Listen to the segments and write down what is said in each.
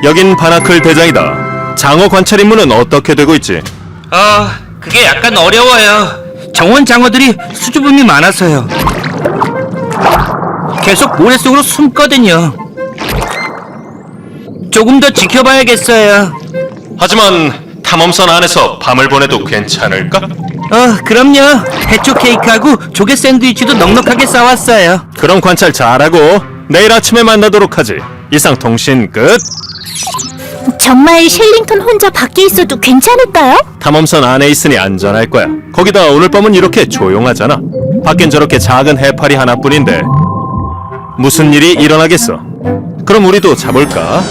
여긴 바나클 대장이다. 장어 관찰 임무는 어떻게 되고 있지? 그게 약간 어려워요. 정원 장어들이 수줍음이 많아서요. 계속 모래 속으로 숨거든요. 조금 더 지켜봐야겠어요. 하지만 탐험선 안에서 밤을 보내도 괜찮을까? 그럼요. 해초 케이크하고 조개 샌드위치도 넉넉하게 싸왔어요. 그럼 관찰 잘하고 내일 아침에 만나도록 하지. 이상 통신 끝. 정말 셸링턴 혼자 밖에 있어도 괜찮을까요? 탐험선 안에 있으니 안전할 거야. 거기다 오늘 밤은 이렇게 조용하잖아. 밖엔 저렇게 작은 해파리 하나뿐인데 무슨 일이 일어나겠어? 그럼 우리도 자볼까?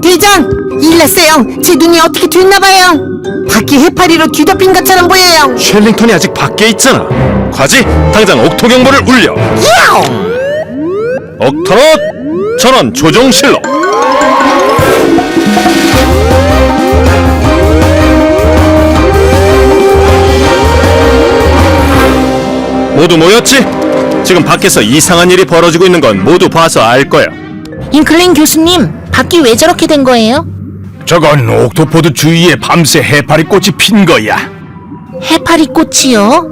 대장! 일 났어요! 제 눈이 어떻게 됐나봐요! 밖이 해파리로 뒤덮인 것처럼 보여요! 셸링턴이 아직 밖에 있잖아. 과지, 당장 옥토 경보를 울려. 야옹! 옥토넛 전원 조종실로. 모두 모였지? 지금 밖에서 이상한 일이 벌어지고 있는 건 모두 봐서 알 거야. 잉클린 교수님, 밖이 왜 저렇게 된 거예요? 저건 옥토포드 주위에 밤새 해파리 꽃이 핀 거야. 해파리 꽃이요?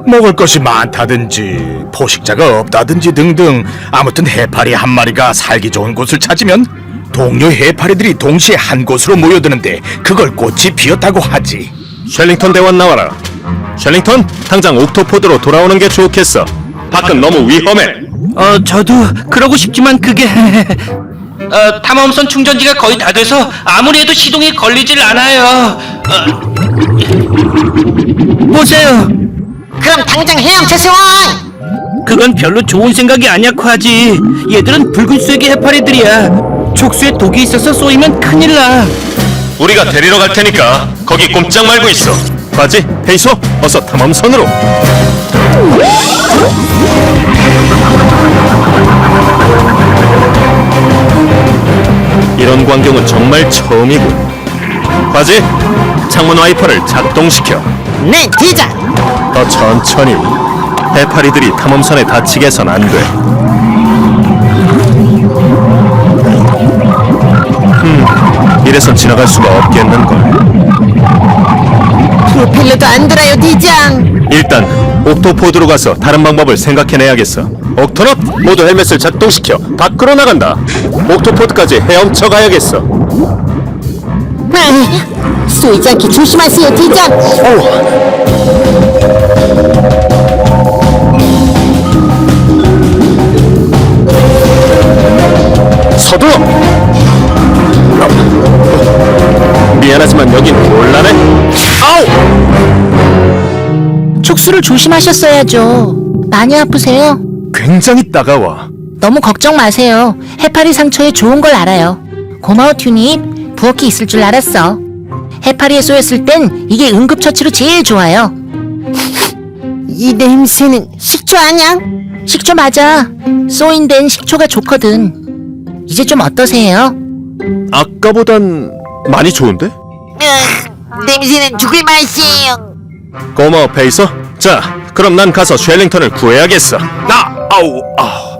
먹을 것이 많다든지 포식자가 없다든지 등등 아무튼 해파리 한 마리가 살기 좋은 곳을 찾으면 동료 해파리들이 동시에 한 곳으로 모여드는데 그걸 꽃이 피었다고 하지. 셸링턴 대원 나와라. 셸링턴, 당장 옥토포드로 돌아오는 게 좋겠어. 밖은 너무 위험해. 저도 그러고 싶지만 그게 탐험선 충전지가 거의 다 돼서 아무리 해도 시동이 걸리질 않아요. 보세요. 그럼 당장 헤엄쳐서 와! 그건 별로 좋은 생각이 아니야고 하지. 얘들은 붉은 쐐기 해파리들이야. 촉수에 독이 있어서 쏘이면 큰일 나. 우리가 데리러 갈 테니까 거기 꼼짝 말고 있어. 과지, 페이소, 어서 탐험선으로. 이런 광경은 정말 처음이고. 과지, 창문 와이퍼를 작동시켜. 네, 대장! 더 천천히. 해파리들이 탐험선에 다치게 해선 안 돼. 이래선 지나갈 수가 없겠는걸. 프로펠러도 안 돌아요, 대장! 일단 옥토포드로 가서 다른 방법을 생각해내야겠어. 옥토넛, 모두 헬멧을 작동시켜 밖으로 나간다. 옥토포드까지 헤엄쳐 가야겠어. 쏘이지 않게 조심하세요, 대장! 서둘러! 미안하지만 여긴 곤란해. 아우! 촉수를 조심하셨어야죠. 많이 아프세요? 굉장히 따가워. 너무 걱정 마세요. 해파리 상처에 좋은 걸 알아요. 고마워, 튜닙. 부엌에 있을 줄 알았어. 해파리에 쏘였을 땐 이게 응급처치로 제일 좋아요. 이 냄새는 식초 아냐? 식초 맞아. 쏘인 데는 식초가 좋거든. 이제 좀 어떠세요? 아까보단 많이 좋은데? 냄새는 죽을 맛이에요! 고마워, 페이서. 자, 그럼 난 가서 셸링턴을 구해야겠어. 아우.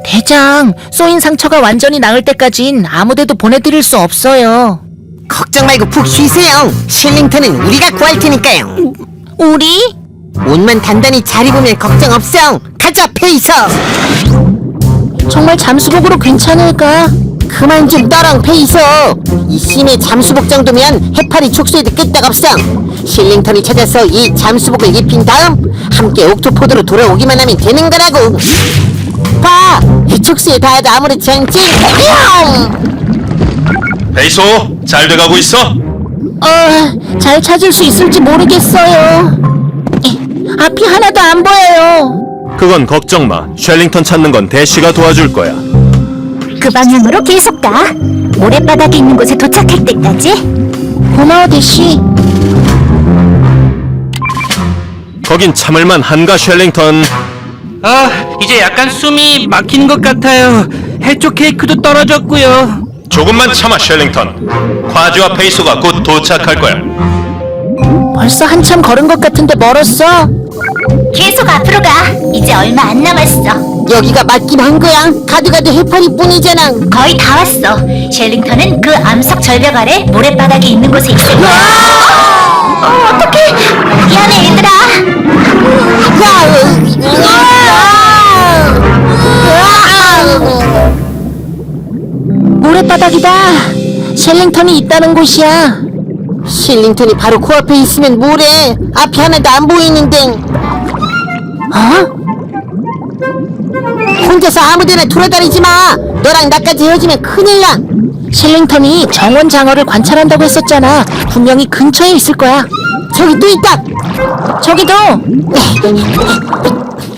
대장, 쏘인 상처가 완전히 나을 때까진 아무데도 보내드릴 수 없어요. 걱정 말고 푹 쉬세요! 셸링턴은 우리가 구할 테니까요! 우리? 옷만 단단히 잘 입으면 걱정 없어! 가자, 페이서! 정말 잠수복으로 괜찮을까? 그만 좀 떠렁 페이소. 이 심해 잠수복 정도면 해파리 촉수에도 끄떡없어. 실링턴이 찾아서 이 잠수복을 입힌 다음 함께 옥토포드로 돌아오기만 하면 되는 거라고. 봐! 이 촉수에 닿아도 아무렇지 않지? 페이소, 잘 돼가고 있어? 잘 찾을 수 있을지 모르겠어요. 앞이 하나도 안 보여요. 그건 걱정 마. 쉘링턴 찾는 건 대쉬가 도와줄 거야. 그 방향으로 계속 가. 모래바닥에 있는 곳에 도착할 때까지. 고마워, 대쉬. 거긴 참을만 한가, 쉘링턴? 아, 이제 약간 숨이 막히는 것 같아요. 해초 케이크도 떨어졌고요. 조금만 참아, 쉘링턴. 과지와 페이소가 곧 도착할 거야. 벌써 한참 걸은 것 같은데 멀었어. 계속 앞으로 가. 이제 얼마 안 남았어. 여기가 맞긴 한 거야. 가도 해파리뿐이잖아. 거의 다 왔어. 셸링턴은 그 암석 절벽 아래 모래바닥에 있는 곳에 있을 거야. 어떡해. 미안해, 얘들아. 모래바닥이다. 셸링턴이 있다는 곳이야. 실링턴이 바로 코앞에 있으면 뭐래? 앞이 하나도 안 보이는데. 혼자서 아무데나 돌아다니지 마. 너랑 나까지 헤어지면 큰일 나. 셸링턴이 정원 장어를 관찰한다고 했었잖아. 분명히 근처에 있을 거야. 저기 또 있다. 저기도.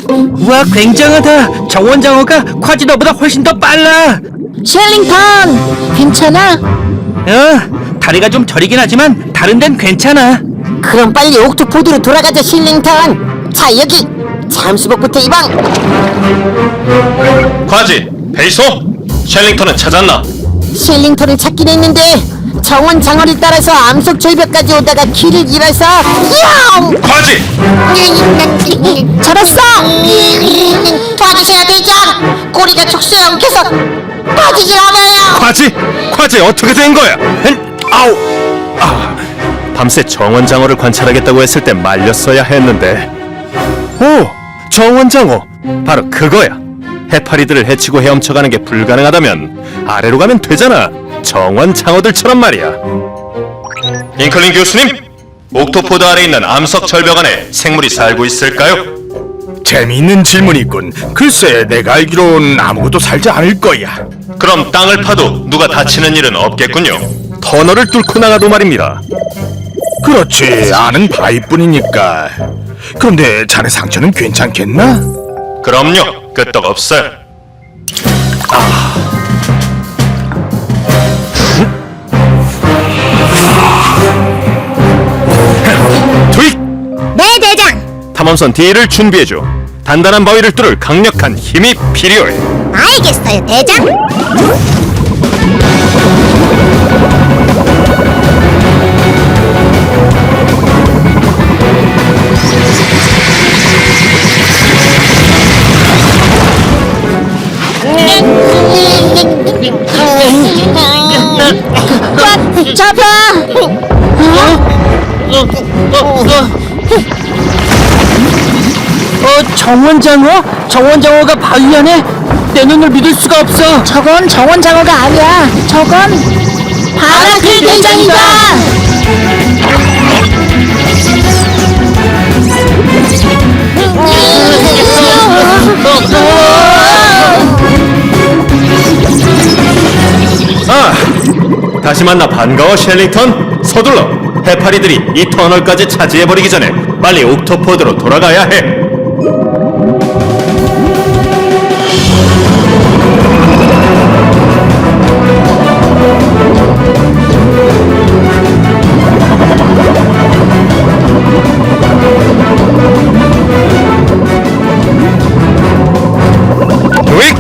우와, 굉장하다. 정원장어가 콰지 너보다 훨씬 더 빨라. 셸링턴, 괜찮아? 다리가 좀 저리긴 하지만 다른 데는 괜찮아. 그럼 빨리 옥토포드로 돌아가자, 실링턴. 자, 여기 잠수복부터 입어. 과지, 페이소, 쉘링턴은 찾았나? 실링턴을 찾긴 했는데 정원 장어를 따라서 암석 절벽까지 오다가 길을 잃어서 과지! 잡았어. 도와주세요, 대장. 꼬리가 촉수에 엉켜서 빠지질 않아요. 과지, 어떻게 된 거야? 아우! 밤새 정원장어를 관찰하겠다고 했을 때 말렸어야 했는데. 오! 정원장어! 바로 그거야! 해파리들을 해치고 헤엄쳐가는 게 불가능하다면 아래로 가면 되잖아! 정원장어들처럼 말이야! 잉클린 교수님! 옥토포드 아래 있는 암석 절벽 안에 생물이 살고 있을까요? 재미있는 질문이군. 글쎄, 내가 알기론 아무것도 살지 않을 거야. 그럼 땅을 파도 누가 다치는 일은 없겠군요. 터널을 뚫고 나가도 말입니다. 그렇지, 아는 바위뿐이니까. 그런데 자네 상처는 괜찮겠나? 그럼요, 끄떡 없어요. 투입! 네, 대장. 탐험선 D를 준비해줘. 단단한 바위를 뚫을 강력한 힘이 필요해. 알겠어요, 대장. 꽉 잡아. 정원장어? 정원장어가 바위 안에? 내 눈을 믿을 수가 없어. 저건 정원 장어가 아니야. 저건 바라클 대장이다. 다시 만나 반가워, 셸링턴. 서둘러. 해파리들이 이 터널까지 차지해버리기 전에 빨리 옥토포드로 돌아가야 해. 도익!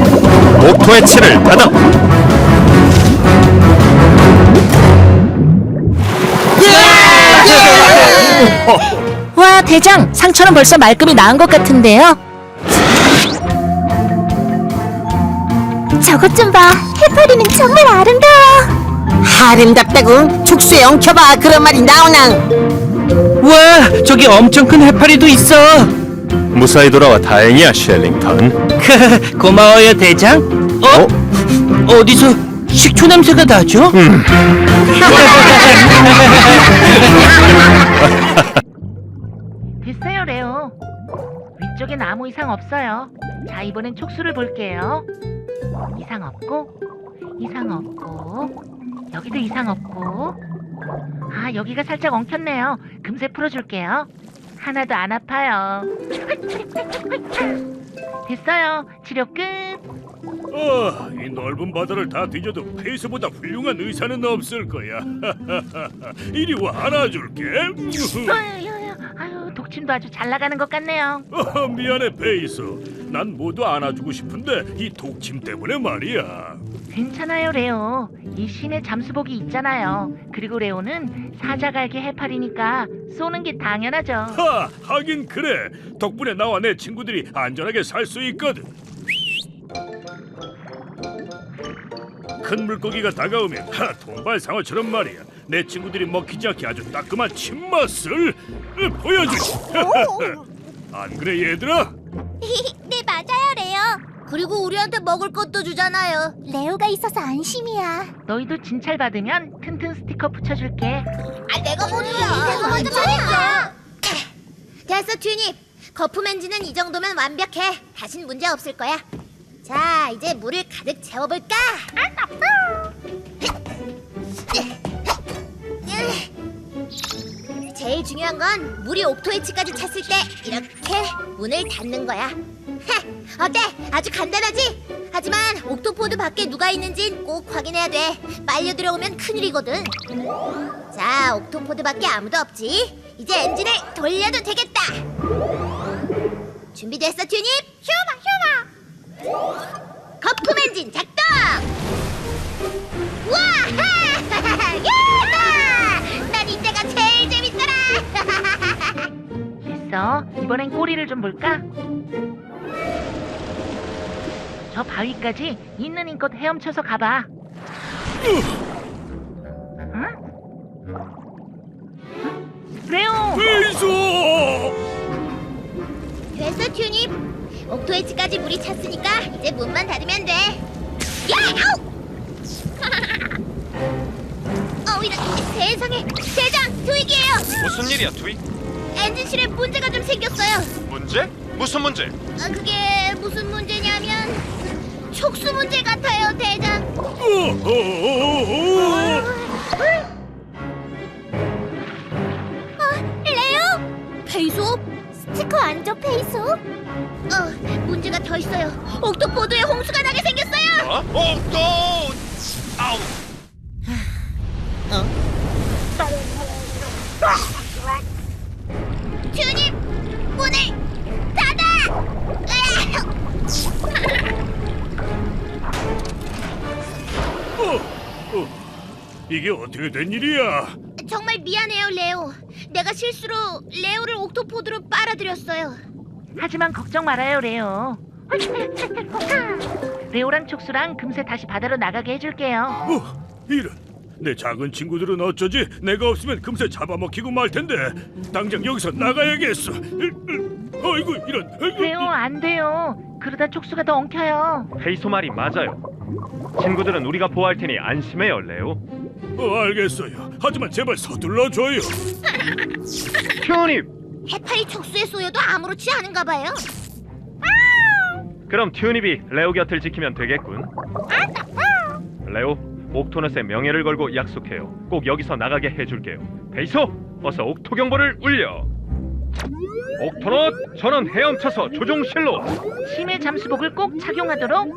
옥토의 치를 닫아! 와, 대장, 상처는 벌써 말끔히 나은 것 같은데요? 저것 좀 봐. 해파리는 정말 아름다워. 아름답다고? 촉수에 엉켜봐. 그런 말이 나오나? 우와, 저기 엄청 큰 해파리도 있어. 무사히 돌아와 다행이야, 셸링턴. 고마워요, 대장. 어디서 식초 냄새가 나죠? 됐어요, 레오. 위쪽엔 아무 이상 없어요. 자, 이번엔 촉수를 볼게요. 이상 없고, 이상 없고, 여기도 이상 없고. 아, 여기가 살짝 엉켰네요. 금세 풀어줄게요. 하나도 안 아파요. 됐어요. 치료 끝. 이 넓은 바다를 다 뒤져도 페이스보다 훌륭한 의사는 없을 거야. 이리 와 안아줄게. 아유, 독침도 아주 잘 나가는 것 같네요. 미안해 페이스. 난 모두 안아주고 싶은데 이 독침 때문에 말이야. 괜찮아요, 레오. 이 신의 잠수복이 있잖아요. 그리고 레오는 사자갈기 해파리니까 쏘는 게 당연하죠. 하긴 그래. 덕분에 나와 내 친구들이 안전하게 살 수 있거든. 큰 물고기가 다가오면 돈발상어처럼 말이야. 내 친구들이 먹히지 않게 아주 따끔한 침맛을 보여주지. 안 그래 얘들아? 네, 맞아요, 레오. 그리고 우리한테 먹을 것도 주잖아요. 레오가 있어서 안심이야. 너희도 진찰 받으면 튼튼 스티커 붙여줄게. 내가 먼저 말했어. 됐어, 튜닙. 거품 엔진은 이 정도면 완벽해. 다신 문제 없을 거야. 자, 이제 물을 가득 채워볼까? 제일 중요한 건 물이 옥토에치까지 찼을 때 이렇게 문을 닫는 거야. 어때? 아주 간단하지? 하지만 옥토포드 밖에 누가 있는진 꼭 확인해야 돼. 빨려 들어오면 큰일이거든. 자, 옥토포드 밖에 아무도 없지? 이제 엔진을 돌려도 되겠다. 준비됐어, 튜닙? 휴마! 거품 엔진 작동! 우와! 난 이때가 제일 재밌더라! 됐어. 이번엔 꼬리를 좀 볼까? 저 바위까지 있는 힘껏 헤엄쳐서 가봐. 응? 레오! 페이스! 됐어, 튜닙. 옥토에치까지 물이 찼으니까 이제 문만 닫으면 돼. 야! 아우! 이런 세상에. 대장, 트윅이에요. 무슨 일이야, 트윅? 엔진실에 문제가 좀 생겼어요. 문제? 무슨 문제? 그게 무슨 문제냐면 촉수 문제 같아요, 대장. 레오? 페이소? 스티커 안 줘, 페이소? 문제가 더 있어요. 옥토포드에 홍수가 나게 생겼어요. 아우! 튜닙, 문을 닫아! 이게 어떻게 된 일이야? 정말 미안해요, 레오. 내가 실수로 레오를 옥토포드로 빨아들였어요. 하지만 걱정 말아요, 레오. 레오랑 촉수랑 금세 다시 바다로 나가게 해줄게요. 이런. 내 작은 친구들은 어쩌지? 내가 없으면 금세 잡아먹히고 말 텐데. 당장 여기서 나가야겠어. 어이구 이런. 레오, 안 돼요. 그러다 촉수가 더 엉켜요. 페이소 말이 맞아요. 친구들은 우리가 보호할 테니 안심해요, 레오. 알겠어요. 하지만 제발 서둘러 줘요. 튜닙! 해파리 촉수에 쏘여도 아무렇지 않은가 봐요. 그럼 튜닙이 레오 곁을 지키면 되겠군. 레오, 옥토넛의 명예를 걸고 약속해요. 꼭 여기서 나가게 해줄게요. 페이소, 어서 옥토 경보를 울려. 옥토넛, 전원 헤엄쳐서 조종실로. 신의 잠수복을 꼭 착용하도록.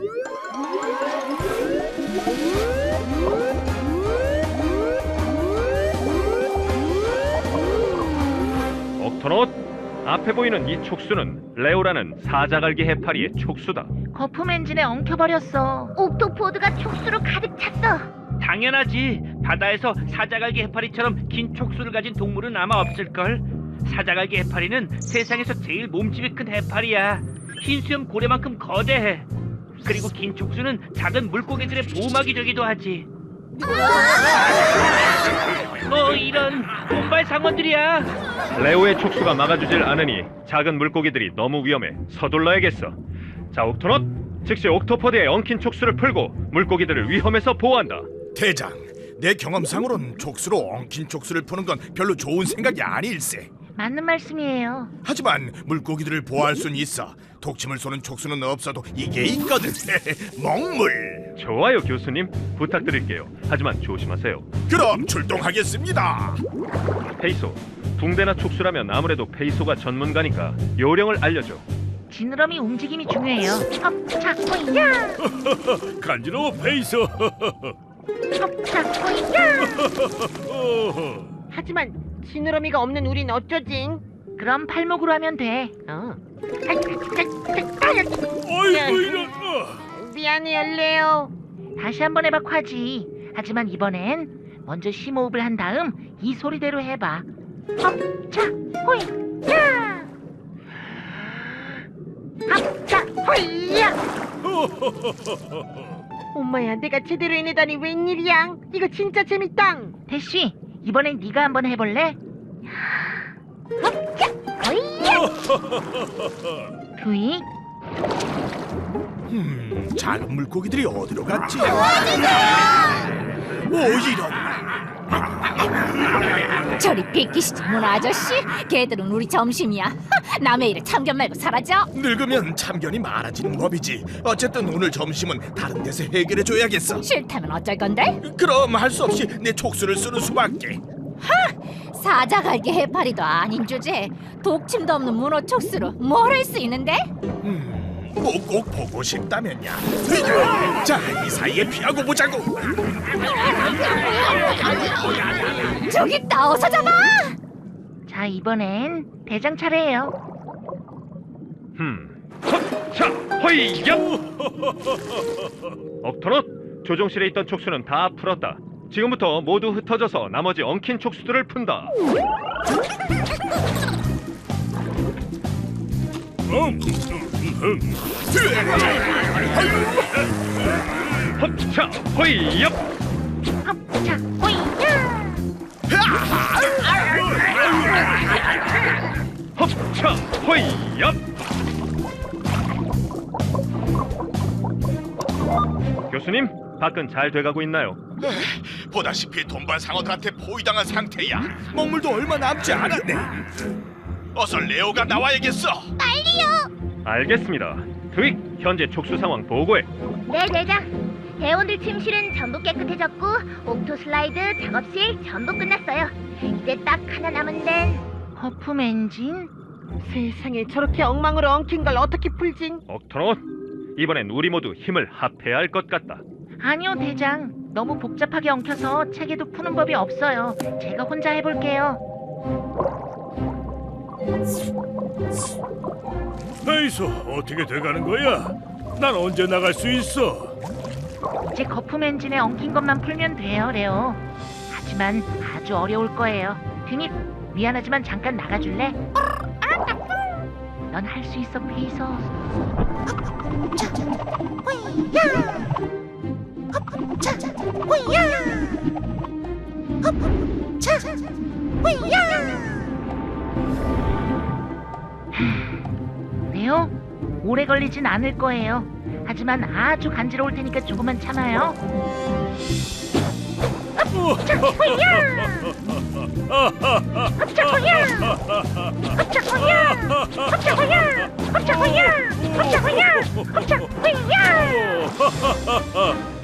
옥토넛, 앞에 보이는 이 촉수는 레오라는 사자갈기 해파리의 촉수다. 거품 엔진에 엉켜버렸어. 옥토포드가 촉수로 가득 찼어. 당연하지. 바다에서 사자갈기 해파리처럼 긴 촉수를 가진 동물은 아마 없을걸. 사자갈기 해파리는 세상에서 제일 몸집이 큰 해파리야. 흰 수염 고래만큼 거대해. 그리고 긴 촉수는 작은 물고기들의 보호막이 되기도 하지. 이런 돈발 상어들이야. 레오의 촉수가 막아주질 않으니 작은 물고기들이 너무 위험해. 서둘러야겠어. 자, 옥토넛, 즉시 옥토포드의 엉킨 촉수를 풀고 물고기들을 위험에서 보호한다. 대장, 내 경험상으론 촉수로 엉킨 촉수를 푸는 건 별로 좋은 생각이 아닐세. 맞는 말씀이에요. 하지만 물고기들을 보호할 수는 있어. 독침을 쏘는 촉수는 없어도 이게 있거든. 먹물. 좋아요, 교수님. 부탁드릴게요. 하지만 조심하세요. 그럼 출동하겠습니다. 페이소, 붕대나 촉수라면 아무래도 페이소가 전문가니까 요령을 알려줘. 지느러미 움직임이 중요해요. 차, 호이야! 간지러워 페이소. 차, 호이야! 하지만 지느러미가 없는 우린 어쩌지? 그럼 팔목으로 하면 돼. 어이구 이런. 미안해요, 레오. 다시 한번 해봐, 콰지. 하지만 이번엔 먼저 심호흡을 한 다음 이 소리대로 해봐. 차, 호이야! 차, 호이야! 엄마야, 내가 제대로 해내다니 웬일이야? 이거 진짜 재밌다. 대쉬, 이번엔 네가 한번 해볼래? 두이, 작은 물고기들이 어디로 갔지? 오, 이런. 저리 비키시 전문 아저씨, 걔들은 우리 점심이야. 남의 일에 참견 말고 사라져. 늙으면 참견이 많아지는 법이지. 어쨌든 오늘 점심은 다른 데서 해결해 줘야겠어. 싫다면 어쩔 건데? 그럼 할 수 없이 내 촉수를 쓰는 수밖에. 사자갈기 해파리도 아닌 주제에 독침도 없는 문어 촉수로 뭘 할 수 있는데? 꼭 보고 싶다면야. 자, 이 사이에 피하고 보자고. 저기 있다, 어서 잡아! 자, 이번엔 대장 차례예요. 자, 호이야! 옥토넛, 조종실에 있던 촉수는 다 풀었다. 지금부터 모두 흩어져서 나머지 엉킨 촉수들을 푼다. 자, 호이야! 차, 호이야! 자, 호이야! 교수님, 밖은 잘 돼가고 있나요? 보다시피 돈반 상어들한테 포위당한 상태야. 먹물도 얼마 남지 않았네. 어서 레오가 나와야겠어. 알겠습니다. 트윅, 현재 촉수 상황 보고해. 네, 대장. 대원들 침실은 전부 깨끗해졌고 옥토 슬라이드 작업실 전부 끝났어요. 이제 딱 하나 남은 데는 거품 엔진? 세상에, 저렇게 엉망으로 엉킨 걸 어떻게 풀진? 옥토넛, 이번엔 우리 모두 힘을 합해야 할 것 같다. 아니요, 대장. 너무 복잡하게 엉켜서 책에도 푸는 법이 없어요. 제가 혼자 해볼게요. 페이소 어떻게 돼가는 거야? 난 언제 나갈 수 있어? 이제 거품 엔진에 엉킨 것만 풀면 돼요, 레오. 하지만 아주 어려울 거예요. 드닙, 미안하지만 잠깐 나가줄래? 넌 할 수 있어, 페이소. 레오, 오래 걸리진 않을 거예요. 하지만 아주 간지러울 테니까 조금만 참아요.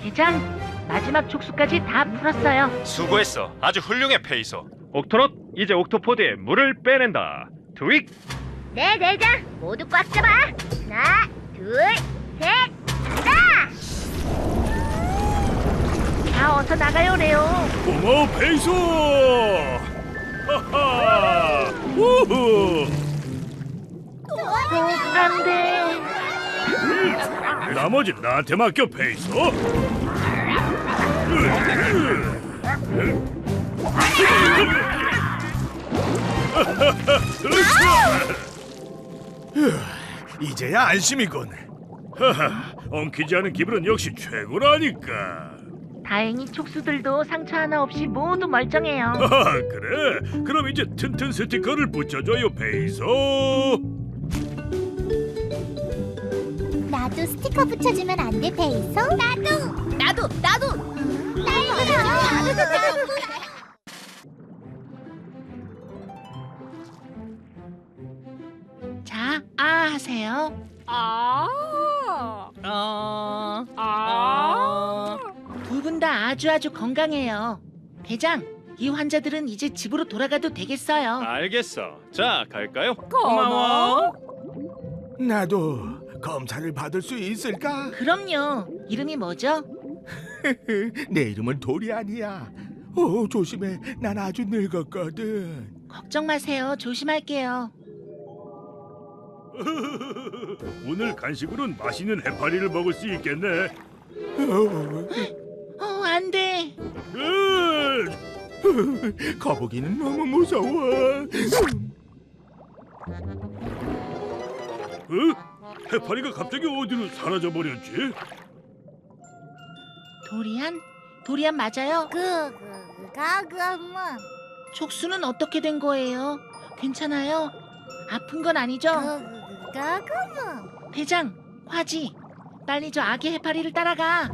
대장, 마지막 촉수까지 다 풀었어요. 수고했어. 아주 훌륭해, 페이소. 옥토넛, 이제 옥토포드에 물을 빼낸다. 트윅, 네, 대장. 모두 꽉 잡아. 하나, 둘, 셋, 간다. 자, 어서 나가요, 레오. 고마워 페이소. 하하. 우후. 안 돼. 나머지 나한테 맡겨 페이소. 이제야 안심이군. 하하, 엉키지 않은 기분은 역시 최고라니까. 다행히 촉수들도 상처 하나 없이 모두 멀쩡해요. 하하, 그래? 그럼 이제 튼튼 스티커를 붙여줘요 페이소. 나도 나도 스티커 붙여주면 안 돼, 페이소? 나도. 나도. 자, 하세요. 두 분 다 아주 건강해요. 대장, 이 환자들은 이제 집으로 돌아가도 되겠어요. 알겠어. 자, 갈까요? 고마워. 나도 검사를 받을 수 있을까? 그럼요. 이름이 뭐죠? 내 이름은 도리안이야. 조심해. 난 아주 늙었거든. 걱정 마세요. 조심할게요. 오늘 간식으로는 맛있는 해파리를 먹을 수 있겠네. 안 돼. 거북이는 너무 무서워. 해파리가 갑자기 어디로 사라져 버렸지? 도리안 맞아요? 뭐. 촉수는 어떻게 된 거예요? 괜찮아요? 아픈 건 아니죠? 뭐. 대장, 화지, 빨리 저 아기 해파리를 따라가.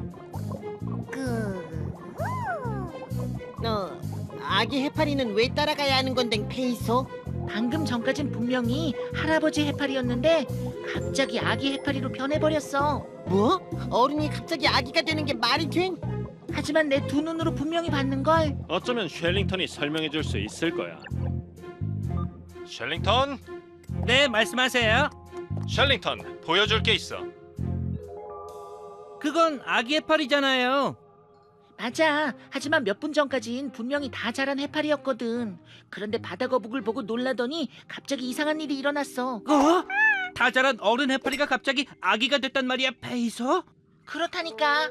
아기 해파리는 왜 따라가야 하는 건데, 페이소? 방금 전까진 분명히 할아버지 해파리였는데 갑자기 아기 해파리로 변해버렸어. 뭐? 어른이 갑자기 아기가 되는 게 말이 돼? 하지만 내 두 눈으로 분명히 봤는걸. 어쩌면 쉘링턴이 설명해 줄 수 있을 거야. 쉘링턴, 네, 말씀하세요. 쉘링턴, 보여줄 게 있어. 그건 아기 해파리잖아요. 맞아. 하지만 몇 분 전까진 분명히 다 자란 해파리였거든. 그런데 바다거북을 보고 놀라더니 갑자기 이상한 일이 일어났어. 다 자란 어른 해파리가 갑자기 아기가 됐단 말이야, 페이소? 그렇다니까.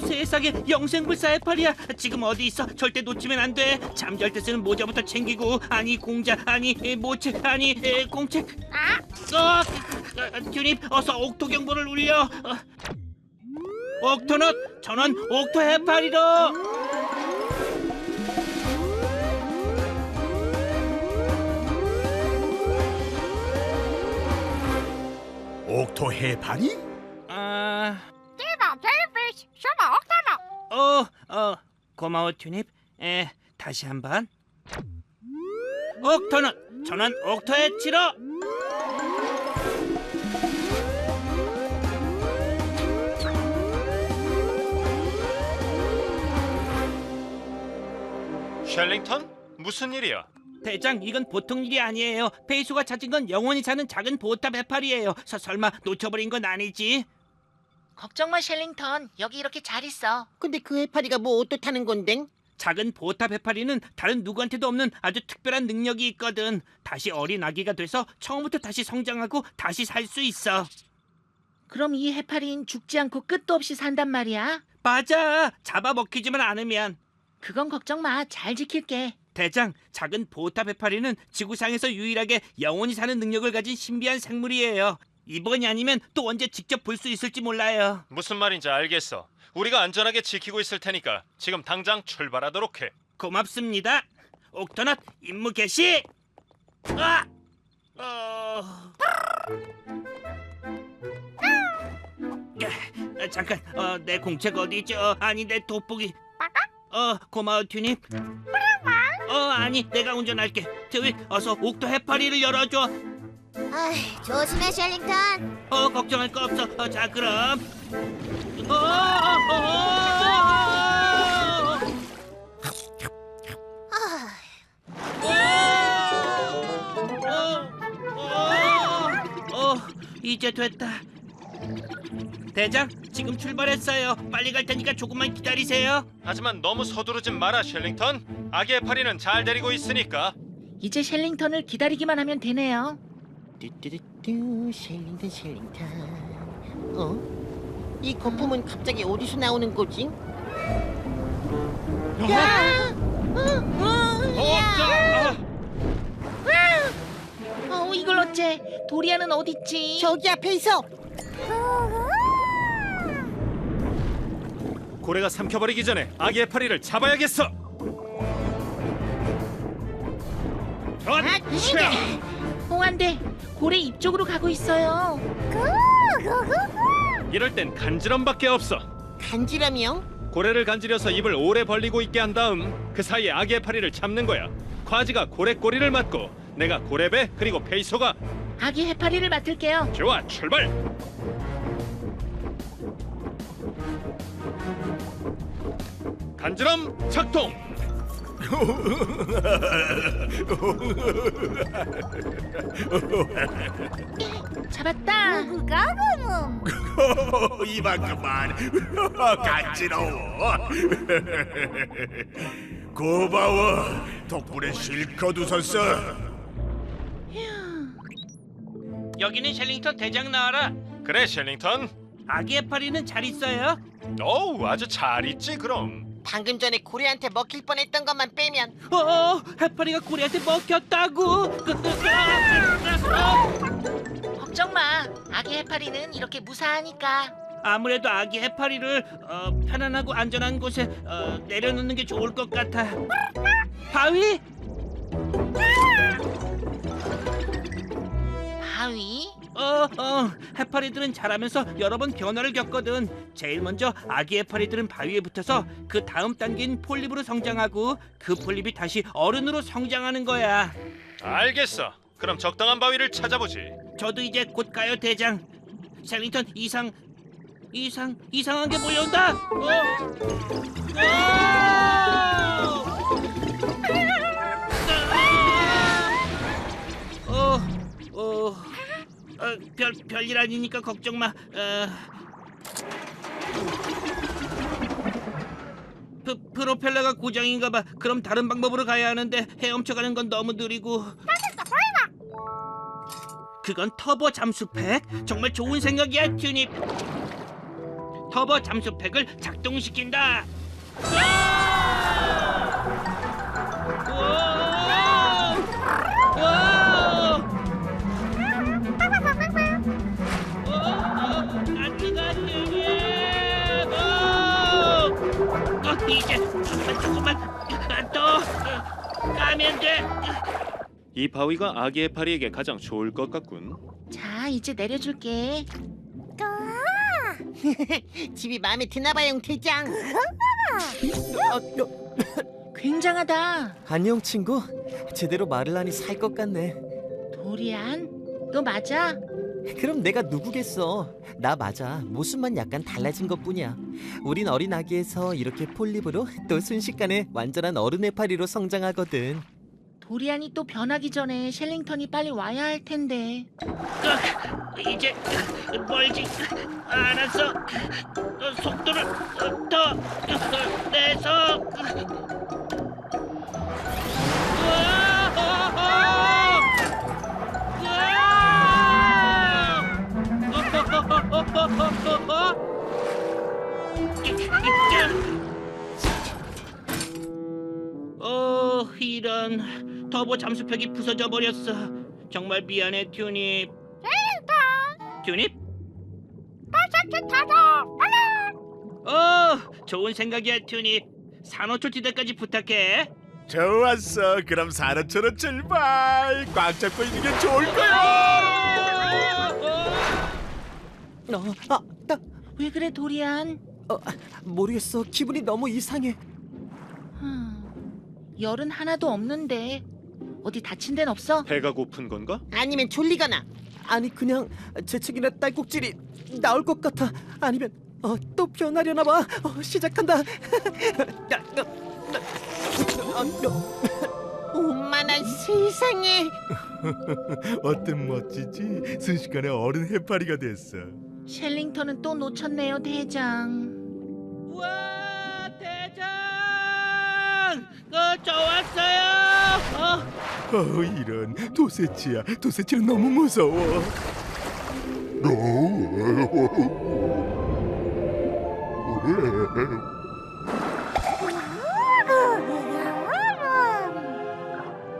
세상에, 영생불사 해파리야. 지금 어디 있어? 절대 놓치면 안 돼. 잠잘 때 쓰는 모자부터 챙기고, 아니 공자, 아니 모책, 아니 공책. 튜닙, 어서 옥토 경보를 울려. 옥토넛, 전원 옥토 해파리로. 옥토 해파리? 고마워 튜닙. 다시 한번. 옥토넛, 전원 옥토에 치러. 쉘링턴? 무슨 일이야? 대장, 이건 보통 일이 아니에요. 페이소가 찾은 건 영원히 사는 작은 보탑 해파리예요. 설마 놓쳐버린 건 아니지? 걱정 마, 셸링턴. 여기 이렇게 잘 있어. 근데 그 해파리가 뭐 어떻다는 건데? 작은 보탑 해파리는 다른 누구한테도 없는 아주 특별한 능력이 있거든. 다시 어린 아기가 돼서 처음부터 다시 성장하고 다시 살 수 있어. 그럼 이 해파리는 죽지 않고 끝도 없이 산단 말이야? 맞아. 잡아먹히지만 않으면. 그건 걱정 마. 잘 지킬게. 대장, 작은 보탑 해파리는 지구상에서 유일하게 영원히 사는 능력을 가진 신비한 생물이에요. 이번이 아니면 또 언제 직접 볼 수 있을지 몰라요. 무슨 말인지 알겠어. 우리가 안전하게 지키고 있을 테니까 지금 당장 출발하도록 해. 고맙습니다. 옥토넛 임무 개시. 잠깐, 내 공책 어디죠? 아니, 내 돋보기. 고마워 튜닙. 아니, 내가 운전할게. 트윗, 어서 옥토 해파리를 열어줘. 조심해, 셸링턴. 걱정할 거 없어. 자, 그럼. 이제 됐다. 대장, 지금 출발했어요. 빨리 갈 테니까 조금만 기다리세요. 하지만 너무 서두르진 마라, 쉘링턴. 아기 해파리는 잘 데리고 있으니까. 이제 셸링턴을 기다리기만 하면 되네요. 뚜뚜뚜뚜 셸링턴. 이 거품은 갑자기 어디서 나오는 거지? 이걸 어째? 도리안은 어딨지? 저기 앞에 있어. 고래가 삼켜버리기 전에 아기 해파리를 잡아야겠어. 안 돼. 고래 입 쪽으로 가고 있어요. 이럴 땐 간지럼밖에 없어. 간지럼이요? 고래를 간지려서 입을 오래 벌리고 있게 한 다음 그 사이에 아기 해파리를 잡는 거야. 과지가 고래 꼬리를 맡고 내가 고래배 그리고 페이소가. 아기 해파리를 맡을게요. 좋아, 출발. 간지럼 작동. 잡았다. 이만큼만 간지러워. 고마워. 덕분에 실컷 웃었어. 여기는 셸링턴 대장 나와라. 그래, 셸링턴. 아기 해파리는 잘 있어요? 어우, 아주 잘 있지 그럼. 방금 전에 고래한테 먹힐 뻔했던 것만 빼면 해파리가 고래한테 먹혔다고. 걱정 마. 아기 해파리는 이렇게 무사하니까. 아무래도 아기 해파리를 편안하고 안전한 곳에 내려놓는 게 좋을 것 같아. 바위? 바위? 해파리들은 자라면서 여러 번 변화를 겪거든. 제일 먼저 아기 해파리들은 바위에 붙어서 그 다음 단계인 폴립으로 성장하고 그 폴립이 다시 어른으로 성장하는 거야. 알겠어. 그럼 적당한 바위를 찾아보지. 저도 이제 곧 가요, 대장. 셸링턴 이상한 게 몰려온다. 별일 아니니까 걱정 마. 프로펠러가 고장인가 봐. 그럼 다른 방법으로 가야 하는데 헤엄쳐가는 건 너무 느리고. 그건 터보 잠수팩. 정말 좋은 생각이야, 튜닙. 터보 잠수팩을 작동시킨다. 이제 조금만 더 가면 돼. 이 바위가 아기 해파리에게 가장 좋을 것 같군. 자, 이제 내려줄게. 집이 마음에 드나봐요, 대장. 굉장하다. 안녕 친구. 제대로 말을 하니 살 것 같네. 도리안, 너 맞아? 그럼 내가 누구겠어. 나 맞아. 모습만 약간 달라진 것뿐이야. 우린 어린 아기에서 이렇게 폴립으로 또 순식간에 완전한 어른 해파리로 성장하거든. 도리안이 또 변하기 전에 셸링턴이 빨리 와야 할 텐데. 이제 멀지 않았어. 속도를 더 내서. 이런. 터보 잠수팩이 부서져 버렸어. 정말 미안해, 튜닙. 튜닙? 좋은 생각이야, 튜닙. 산호초지대까지 부탁해. 좋았어. 그럼 산호초로 출발. 꽉 잡고 있는 게 좋을 거야. 왜 그래, 도리안? 모르겠어. 기분이 너무 이상해. 열은 하나도 없는데. 어디 다친 데는 없어? 배가 고픈 건가? 아니면 졸리거나. 아니 그냥 재채기나 딸꾹질이 나올 것 같아. 아니면 또 변하려나 봐. 시작한다. 오만한 세상에. 어떤 멋지지? 순식간에 어른 해파리가 됐어. 셸링턴은 또 놓쳤네요, 대장. 우와, 대장! 저 왔어요. 이런 도세치야. 도세치는 너무 무서워.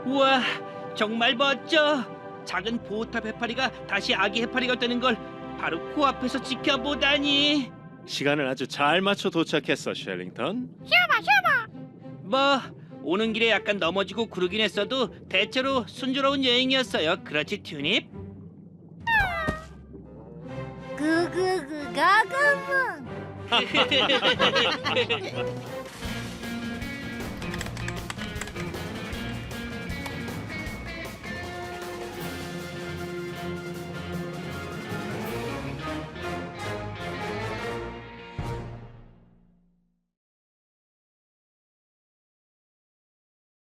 우와, 정말 멋져. 작은 보호탑 해파리가 다시 아기 해파리가 되는 걸 바로 코앞에서 지켜보다니. 시간을 아주 잘 맞춰 도착했어, 셸링턴. 뭐 오는 길에 약간 넘어지고 구르긴 했어도 대체로 순조로운 여행이었어요. 그렇지, 튜닙? 가가문.